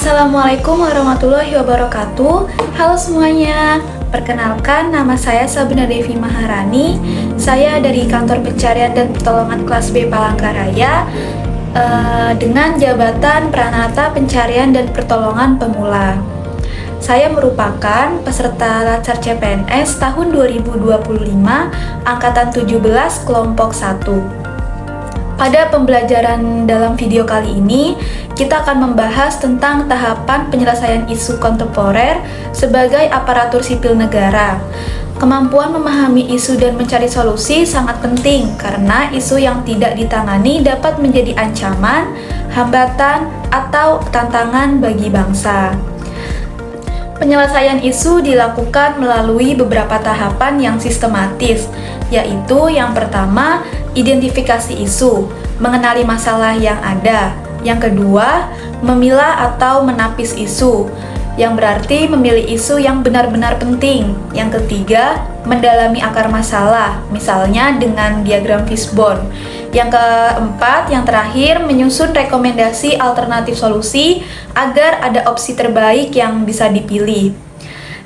Assalamualaikum warahmatullahi wabarakatuh. Halo semuanya, perkenalkan nama saya Sabina Devi Maharani. Saya dari Kantor Pencarian dan Pertolongan kelas B Palangkaraya dengan jabatan Pranata Pencarian dan Pertolongan Pemula. Saya merupakan peserta Latsar CPNS tahun 2025 Angkatan 17 Kelompok 1. Pada pembelajaran dalam video kali ini, kita akan membahas tentang tahapan penyelesaian isu kontemporer sebagai aparatur sipil negara. Kemampuan memahami isu dan mencari solusi sangat penting karena isu yang tidak ditangani dapat menjadi ancaman, hambatan, atau tantangan bagi bangsa. Penyelesaian isu dilakukan melalui beberapa tahapan yang sistematis, yaitu yang pertama, identifikasi isu, mengenali masalah yang ada. Yang kedua, memilah atau menapis isu, yang berarti memilih isu yang benar-benar penting. Yang ketiga, mendalami akar masalah, misalnya dengan diagram fishbone. Yang keempat, yang terakhir, menyusun rekomendasi alternatif solusi agar ada opsi terbaik yang bisa dipilih.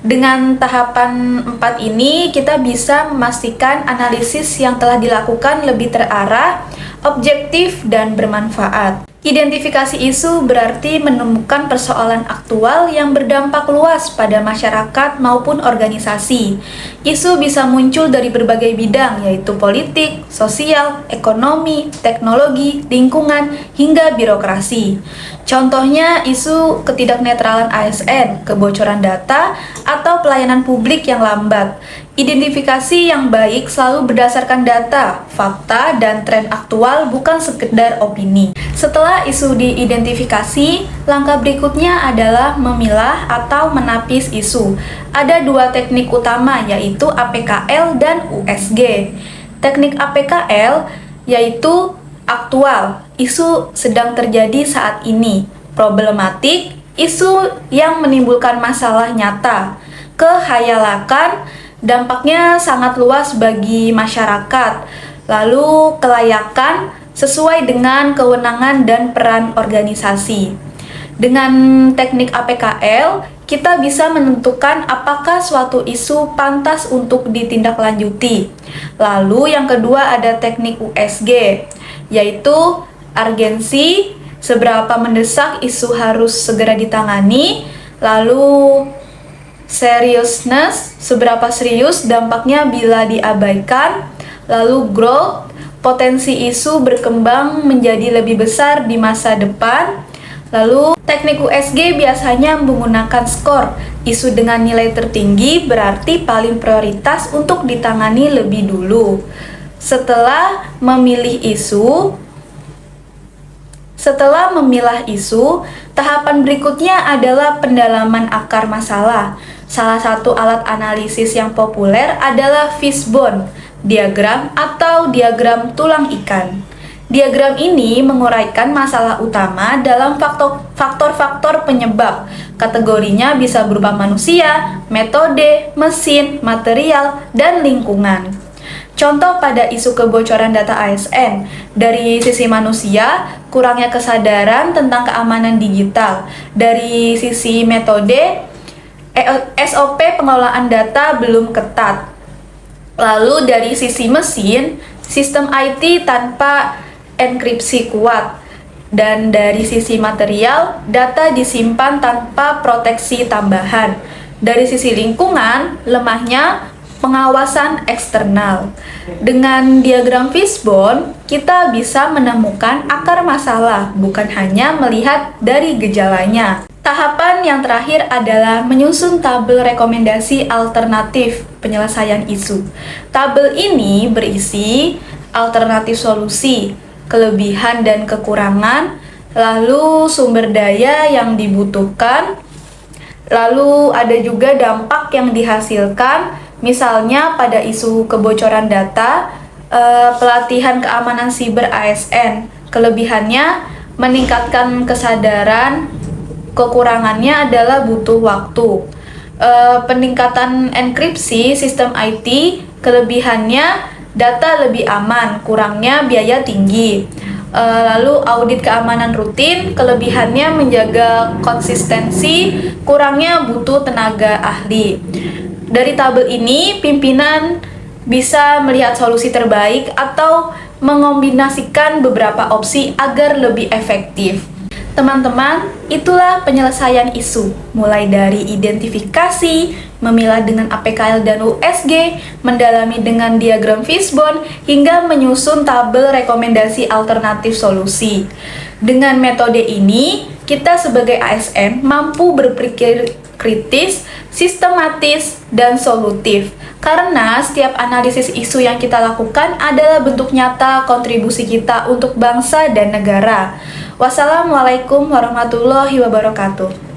Dengan tahapan 4 ini, kita bisa memastikan analisis yang telah dilakukan lebih terarah, objektif, dan bermanfaat. Identifikasi isu berarti menemukan persoalan aktual yang berdampak luas pada masyarakat maupun organisasi. Isu bisa muncul dari berbagai bidang, yaitu politik, sosial, ekonomi, teknologi, lingkungan, hingga birokrasi. Contohnya, isu ketidaknetralan ASN, kebocoran data, atau pelayanan publik yang lambat. Identifikasi yang baik selalu berdasarkan data, fakta, dan tren aktual, bukan sekedar opini. Setelah isu diidentifikasi, langkah berikutnya adalah memilah atau menapis isu. Ada dua teknik utama, yaitu APKL dan USG. Teknik APKL yaitu aktual, isu sedang terjadi saat ini. Problematik, isu yang menimbulkan masalah nyata. Kehayalakan, dampaknya sangat luas bagi masyarakat. Lalu kelayakan, sesuai dengan kewenangan dan peran organisasi. Dengan teknik APKL, kita bisa menentukan apakah suatu isu pantas untuk ditindaklanjuti. Lalu yang kedua ada teknik USG, yaitu urgensi, seberapa mendesak isu harus segera ditangani. Lalu seriousness, seberapa serius dampaknya bila diabaikan. Lalu growth, potensi isu berkembang menjadi lebih besar di masa depan. Lalu teknik USG biasanya menggunakan skor. Isu dengan nilai tertinggi berarti paling prioritas untuk ditangani lebih dulu. Setelah memilah isu, tahapan berikutnya adalah pendalaman akar masalah. Salah satu alat analisis yang populer adalah fishbone diagram atau diagram tulang ikan. Diagram ini menguraikan masalah utama dalam faktor-faktor penyebab. Kategorinya bisa berupa manusia, metode, mesin, material, dan lingkungan. Contoh pada isu kebocoran data ASN, dari sisi manusia, kurangnya kesadaran tentang keamanan digital. Dari sisi metode, SOP pengelolaan data belum ketat. Lalu dari sisi mesin, sistem IT tanpa enkripsi kuat. Dan dari sisi material, data disimpan tanpa proteksi tambahan. Dari sisi lingkungan, lemahnya pengawasan eksternal. Dengan diagram fishbone, kita bisa menemukan akar masalah, bukan hanya melihat dari gejalanya. Tahapan yang terakhir adalah menyusun tabel rekomendasi alternatif penyelesaian isu. Tabel ini berisi alternatif solusi, kelebihan dan kekurangan, lalu sumber daya yang dibutuhkan, lalu ada juga dampak yang dihasilkan, misalnya pada isu kebocoran data, pelatihan keamanan siber ASN. Kelebihannya meningkatkan kesadaran, kekurangannya adalah butuh waktu. Peningkatan enkripsi sistem IT, kelebihannya data lebih aman, kurangnya biaya tinggi. lalu audit keamanan rutin, kelebihannya menjaga konsistensi, kurangnya butuh tenaga ahli. Dari tabel ini, pimpinan bisa melihat solusi terbaik atau mengombinasikan beberapa opsi agar lebih efektif. Teman-teman, itulah penyelesaian isu, mulai dari identifikasi, memilah dengan APKL dan USG, mendalami dengan diagram fishbone, hingga menyusun tabel rekomendasi alternatif solusi. Dengan metode ini, kita sebagai ASN mampu berpikir kritis, sistematis, dan solutif. Karena setiap analisis isu yang kita lakukan adalah bentuk nyata kontribusi kita untuk bangsa dan negara. Wassalamualaikum warahmatullahi wabarakatuh.